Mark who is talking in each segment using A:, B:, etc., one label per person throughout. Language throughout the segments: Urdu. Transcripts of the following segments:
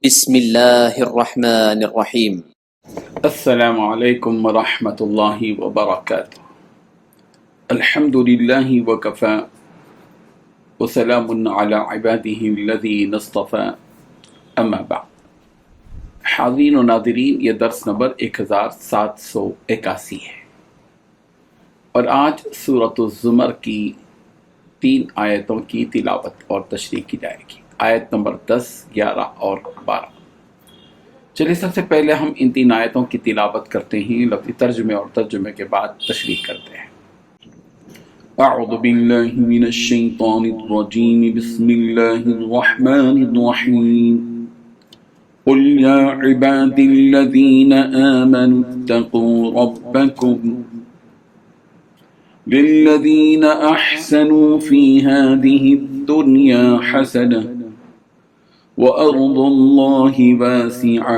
A: بسم اللہ الرحمن الرحیم۔
B: السلام علیکم ورحمۃ اللہ وبرکاتہ۔ الحمد للہ وکفی وسلام علی عبادہ الذین اصطفی، اما بعد۔ حاضرین و ناظرین، یہ درس نمبر 1781 ہے اور آج سورۃ الزمر کی 3 آیتوں کی تلاوت اور تشریح کی جائے گی، آیت نمبر 10، 11 اور 12۔ چلیے سب سے پہلے ہم ان 3 آیتوں کی تلاوت کرتے ہیں، لفظی ترجمے اور ترجمے کے بعد تشریح کرتے ہیں۔ اعوذ باللہ من الشیطان الرجیم، بسم اللہ الرحمن الرحیم۔ قل یا عبادی الذین آمنوا اتقوا ربکم للذین احسنوا فی هذه الدنیا حسنہ وأرض الله واسعة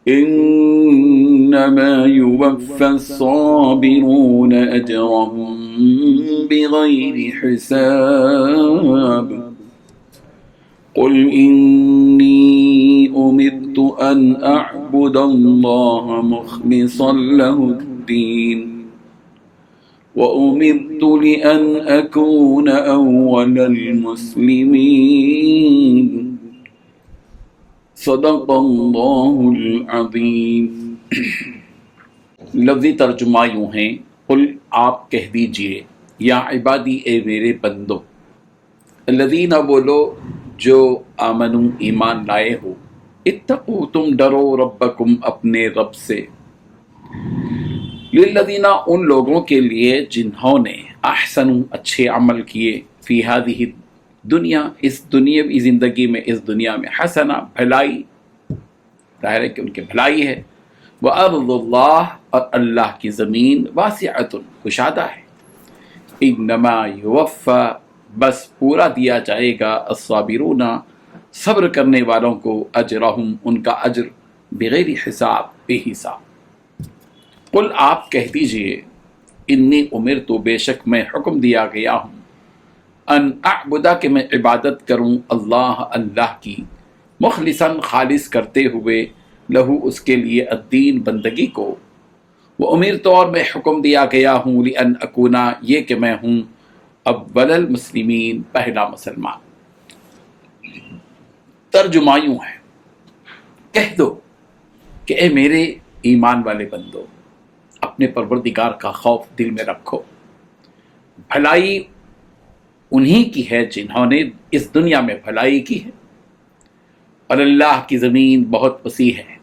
B: إنما يوفى الصابرون أجرهم بغير حساب قل إني أمرت أن أعبد الله مخلصا له الدين وَأُمِرْتُ لِأَنْ أَكُونَ أَوَّلَ الْمُسْلِمِينَ۔ صدق اللہ العظیم۔ لفظی ترجمہ یوں ہیں، قل آپ کہہ دیجئے، یا عبادی اے میرے بندو، الذین وہ لوگ جو آمنوا ایمان لائے ہو، اتقوا تم ڈرو ربکم اپنے رب سے، للذین ان لوگوں کے لیے جنہوں نے احسنوا اچھے عمل کیے، فی ہذہ دنیا اس دنیاوی زندگی میں، اس دنیا میں، حسنہ بھلائی، ظاہر ہے کہ ان کی بھلائی ہے، وارض اللہ اور اللہ کی زمین، واسعۃ کشادہ ہے، انما یوفی بس پورا دیا جائے گا، الصابرون صبر کرنے والوں کو، اجرہم ان کا اجر، بغیر حساب بے حساب۔ قل آپ کہہ دیجئے، انی امرت بے شک میں حکم دیا گیا ہوں، ان اعبدا کہ میں عبادت کروں، اللہ کی، مخلصاً خالص کرتے ہوئے، لہو اس کے لیے، الدین بندگی کو، وامرت اور میں حکم دیا گیا ہوں، لان اکونا یہ کہ میں ہوں، اول المسلمین پہلا مسلمان۔ ترجمہ یوں ہے، کہہ دو کہ اے میرے ایمان والے بندو، اپنے پروردگار کا خوف دل میں رکھو، بھلائی انہی کی ہے جنہوں نے اس دنیا میں بھلائی کی ہے، اور اللہ کی زمین بہت وسیع ہے،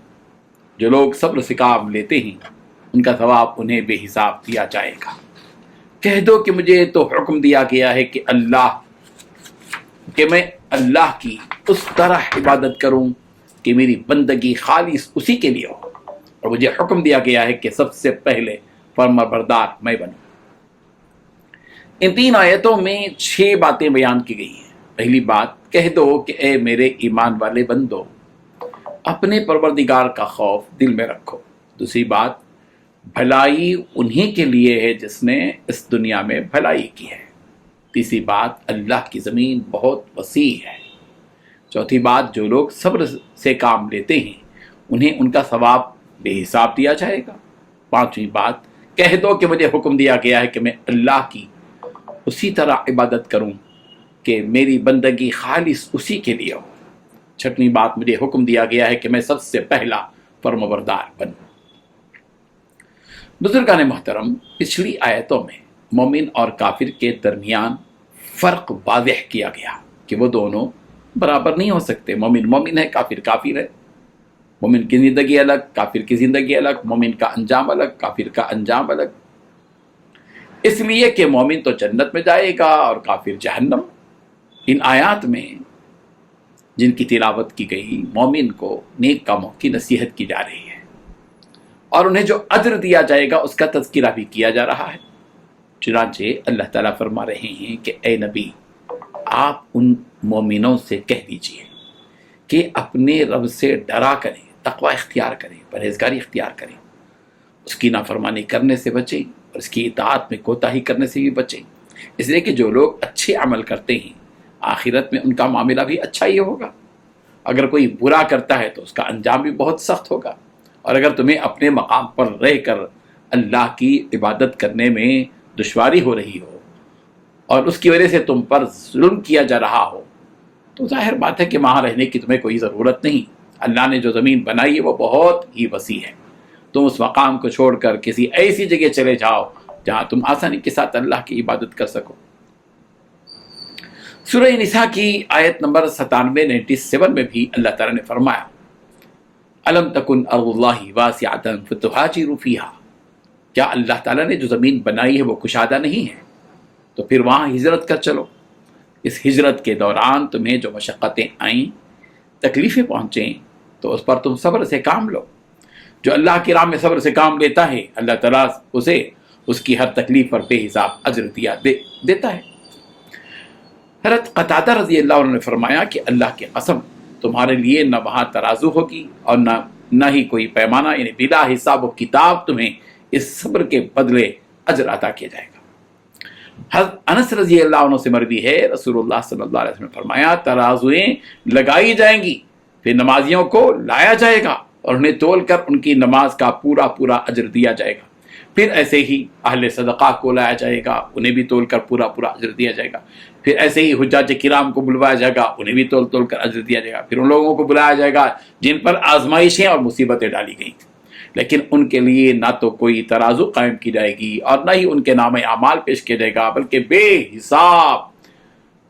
B: جو لوگ صبر سے کام لیتے ہیں ان کا ثواب انہیں بے حساب دیا جائے گا۔ کہہ دو کہ مجھے تو حکم دیا گیا ہے کہ میں اللہ کی اس طرح عبادت کروں کہ میری بندگی خالص اسی کے لیے ہو، اور مجھے حکم دیا گیا ہے کہ سب سے پہلے فرمانبردار میں بنوں۔ ان 3 آیتوں میں 6 باتیں بیان کی گئی ہیں۔ پہلی بات، کہہ دو کہ اے میرے ایمان والے بندو، اپنے پروردگار کا خوف دل میں رکھو۔ دوسری بات، بھلائی انہی کے لیے ہے جس نے اس دنیا میں بھلائی کی ہے۔ تیسری بات، اللہ کی زمین بہت وسیع ہے۔ چوتھی بات، جو لوگ صبر سے کام لیتے ہیں انہیں ان کا ثواب بے حساب دیا جائے گا۔ پانچویں بات، کہہ دو کہ مجھے حکم دیا گیا ہے کہ میں اللہ کی اسی طرح عبادت کروں کہ میری بندگی خالص اسی کے لیے ہو۔ چھٹویں بات، مجھے حکم دیا گیا ہے کہ میں سب سے پہلا فرمانبردار بنوں۔ بزرگان محترم، پچھلی آیتوں میں مومن اور کافر کے درمیان فرق واضح کیا گیا کہ وہ دونوں برابر نہیں ہو سکتے، مومن مومن ہے، کافر کافر ہے، مومن کی زندگی الگ، کافر کی زندگی الگ، مومن کا انجام الگ، کافر کا انجام الگ، اس لیے کہ مومن تو جنت میں جائے گا اور کافر جہنم۔ ان آیات میں جن کی تلاوت کی گئی، مومن کو نیک کاموں کی نصیحت کی جا رہی ہے اور انہیں جو اجر دیا جائے گا اس کا تذکرہ بھی کیا جا رہا ہے۔ چنانچہ اللہ تعالیٰ فرما رہے ہیں کہ اے نبی، آپ ان مومنوں سے کہہ دیجئے کہ اپنے رب سے ڈرا کریں، تقوی اختیار کریں، پرہیزگاری اختیار کریں، اس کی نافرمانی کرنے سے بچیں اور اس کی اطاعت میں کوتاہی کرنے سے بھی بچیں، اس لیے کہ جو لوگ اچھے عمل کرتے ہیں آخرت میں ان کا معاملہ بھی اچھا ہی ہوگا، اگر کوئی برا کرتا ہے تو اس کا انجام بھی بہت سخت ہوگا، اور اگر تمہیں اپنے مقام پر رہ کر اللہ کی عبادت کرنے میں دشواری ہو رہی ہو اور اس کی وجہ سے تم پر ظلم کیا جا رہا ہو تو ظاہر بات ہے کہ وہاں رہنے کی تمہیں کوئی ضرورت نہیں۔ اللہ نے جو زمین بنائی ہے وہ بہت ہی وسیع ہے، تم اس مقام کو چھوڑ کر کسی ایسی جگہ چلے جاؤ جہاں تم آسانی کے ساتھ اللہ کی عبادت کر سکو۔ سورہ نساء کی آیت نمبر 97 میں بھی اللہ تعالیٰ نے فرمایا الم تکن ارض اللہ واسعۃ فتہاجروا فیہا، کیا اللہ تعالیٰ نے جو زمین بنائی ہے وہ کشادہ نہیں ہے؟ تو پھر وہاں ہجرت کر چلو۔ اس ہجرت کے دوران تمہیں جو مشقتیں آئیں، تکلیفیں پہنچیں، تو اس پر تم صبر سے کام لو۔ جو اللہ کی راہ میں صبر سے کام لیتا ہے اللہ تعالیٰ اسے اس کی ہر تکلیف پر بے حساب اجر دیتا ہے۔ حضرت قتادہ رضی اللہ عنہ نے فرمایا کہ اللہ کی قسم تمہارے لیے نہ وہاں ترازو ہوگی اور نہ ہی کوئی پیمانہ، یعنی بلا حساب و کتاب تمہیں اس صبر کے بدلے اجر عطا کیا جائے گا۔ حضرت انس رضی اللہ عنہ سے مروی ہے رسول اللہ صلی اللہ علیہ وسلم نے فرمایا ترازویں لگائی جائیں گی، پھر نمازیوں کو لایا جائے گا اور انہیں تول کر ان کی نماز کا پورا پورا اجر دیا جائے گا۔ پھر ایسے ہی اہل صدقہ کو لایا جائے گا، انہیں بھی تول کر پورا پورا اجر دیا جائے گا۔ پھر ایسے ہی حجاج کرام کو بلوایا جائے گا، انہیں بھی تول کر اجر دیا جائے گا۔ پھر ان لوگوں کو بلایا جائے گا جن پر آزمائشیں اور مصیبتیں ڈالی گئیں، لیکن ان کے لیے نہ تو کوئی ترازو قائم کی جائے گی اور نہ ہی ان کے نام اعمال پیش کیا جائے گا، بلکہ بے حساب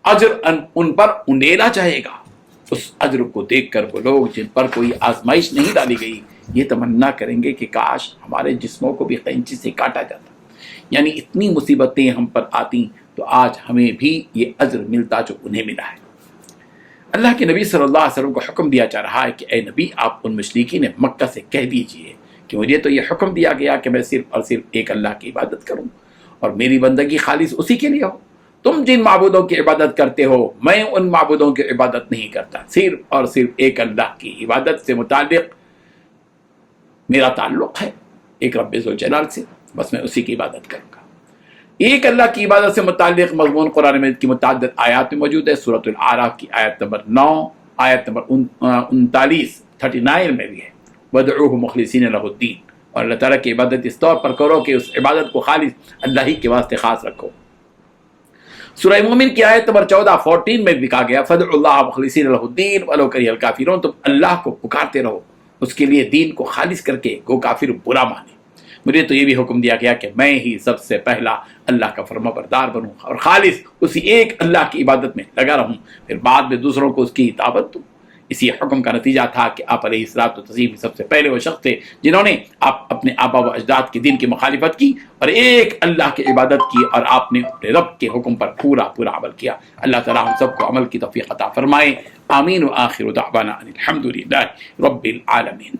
B: اجر ان پر انڈیلا جائے گا۔ اس اجر کو دیکھ کر وہ لوگ جن پر کوئی آزمائش نہیں ڈالی گئی یہ تمنا کریں گے کہ کاش ہمارے جسموں کو بھی قینچی سے کاٹا جاتا، یعنی اتنی مصیبتیں ہم پر آتی تو آج ہمیں بھی یہ اجر ملتا جو انہیں ملا ہے۔ اللہ کے نبی صلی اللہ علیہ وسلم کو حکم دیا جا رہا ہے کہ اے نبی آپ ان مشرکین مکہ سے کہہ دیجئے کہ مجھے تو یہ حکم دیا گیا کہ میں صرف اور صرف ایک اللہ کی عبادت کروں اور میری بندگی خالص اسی کے لیے ہو۔ تم جن معبودوں کی عبادت کرتے ہو میں ان معبودوں کی عبادت نہیں کرتا، صرف اور صرف ایک اللہ کی عبادت سے متعلق میرا تعلق ہے، ایک رب ذوالجلال سے، بس میں اسی کی عبادت کروں گا۔ ایک اللہ کی عبادت سے متعلق مضمون قرآن مجید کی متعدد آیات میں موجود ہے۔ سورۃ الاعراف کی آیت نمبر 9، آیت نمبر 39 میں بھی ہے وَادْعُوهُ مُخْلِصِينَ لَهُ الدِّينَ، اور اللہ تعالیٰ کی عبادت اس طور پر کرو کہ اس عبادت کو خالص اللہ ہی کے واسطے خاص رکھو۔ سورہ مومن کی آیت نمبر 14 میں بھی کہا گیا فَادْعُوا اللَّهَ مُخْلِصِينَ لَهُ الدِّينَ وَلَوْ كَرِهَ الْكَافِرُونَ، تم اللہ کو پکارتے رہو اس کے لیے دین کو خالص کر کے گو کافر برا مانے۔ مجھے تو یہ بھی حکم دیا گیا کہ میں ہی سب سے پہلا اللہ کا فرما بردار بنوں اور خالص اسی ایک اللہ کی عبادت میں لگا رہوں، پھر بعد میں دوسروں کو اس کی دعوت دوں۔ اسی حکم کا نتیجہ تھا کہ آپ علیہ الصلوۃ والتسلیم سب سے پہلے وہ شخص تھے جنہوں نے اپنے آبا و اجداد کے دین کی مخالفت کی اور ایک اللہ کی عبادت کی، اور آپ نے اپنے رب کے حکم پر پورا پورا عمل کیا۔ اللہ تعالیٰ ہم سب کو عمل کی توفیق عطا فرمائے۔ آمین۔ وآخر دعوانا ان الحمد للہ رب العالمین۔